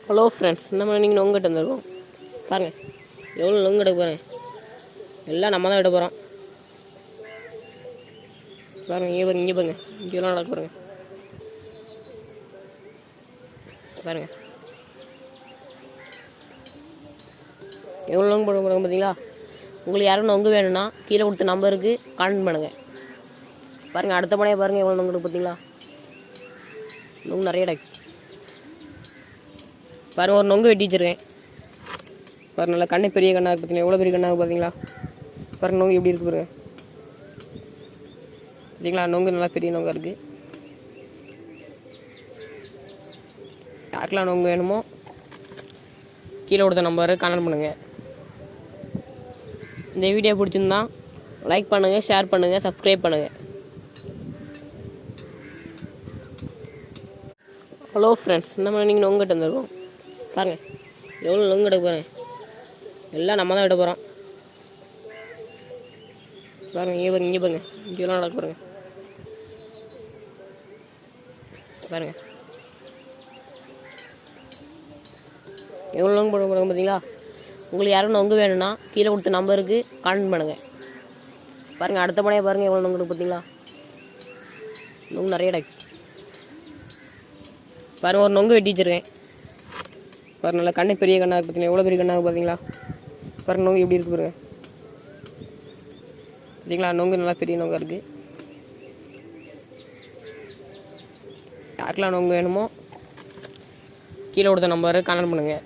Hello friends, நம்ம நீங்கள் நொங்கிட்டு வந்துருக்கோம் பாருங்கள். எவ்வளோ நொங்கு எடுக்க போகிறேன், எல்லாம் நம்ம தான் எடுக்க போகிறோம். பாருங்கள், இங்கே பாருங்க இங்கெல்லாம் நடக்க பாருங்கள். பாருங்கள் எவ்வளோ நொங்கு போட போகிறாங்க பார்த்தீங்களா. உங்களுக்கு யாரும் நொங்கு வேணும்னா கீழே கொடுத்த நம்பருக்கு கான்டெக்ட் பண்ணுங்கள். பாருங்கள், அடுத்த பணையை பாருங்கள் எவ்வளோ நொங்கு பார்த்தீங்களா. நொங்கு நிறைய கிடைக்கும். பாருங்கள், ஒரு நொங்கு வெட்டி வச்சுருக்கேன். பாருங்கள், நல்லா கண்ணு பெரிய கண்ணாக இருக்குது பார்த்தீங்களா. எவ்வளோ பெரிய கண்ணாக பார்த்தீங்களா. பாருங்கள், நொங்கு எப்படி இருக்குது பாருங்கள். பார்த்தீங்களா, நொங்கு நல்லா பெரிய நொங்காக இருக்குது. யாருக்கெல்லாம் நொங்கு வேணுமோ கீழே கொடுத்த நம்பரை கான்டெக்ட் பண்ணுங்கள். இந்த வீடியோ பிடிச்சிருந்தா லைக் பண்ணுங்கள், ஷேர் பண்ணுங்கள், சப்ஸ்கிரைப் பண்ணுங்கள். ஹலோ ஃப்ரெண்ட்ஸ், நம்ம நீங்கள் நொங்கிட்டு வந்துருக்கோம் பாருங்கள். எவ்வளோ நொங்கு எடுக்க போகிறேன், எல்லாம் நம்ம தான் எடுக்க போகிறோம். பாருங்கள், இங்கே பாருங்க இங்கெல்லாம் நடக்க பாருங்கள். பாருங்கள் எவ்வளோ நொங்கு போட போகிறாங்க பார்த்தீங்களா. உங்களுக்கு யாரும் நொங்கு வேணும்னா கீழே கொடுத்த நம்பருக்கு கான்டெக்ட் பண்ணுங்கள். பாருங்கள், அடுத்த பணையை பாருங்கள் எவ்வளோ நொங்கு பார்த்தீங்களா. நொங்கு நிறைய கிடைக்கும். பாருங்கள், ஒரு நொங்கு வெட்டி வச்சுருக்கேன். பாருங்கள், நல்லா கண்ணு பெரிய கண்ணாக இருக்குது பார்த்தீங்களா. எவ்வளோ பெரிய கண்ணாக பார்த்தீங்களா. பாருங்கள், நொங்கு எப்படி இருக்குது பாருங்கள். பார்த்தீங்களா, நொங்கு நல்லா பெரிய நொங்காக இருக்குது. யாருக்கெல்லாம் நொங்கு வேணுமோ கீழே கொடுத்த நம்பரை கான்டெக்ட் பண்ணுங்கள்.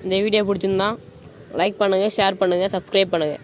இந்த வீடியோ பிடிச்சிருந்தா லைக் பண்ணுங்கள், ஷேர் பண்ணுங்கள், சப்ஸ்கிரைப் பண்ணுங்கள்.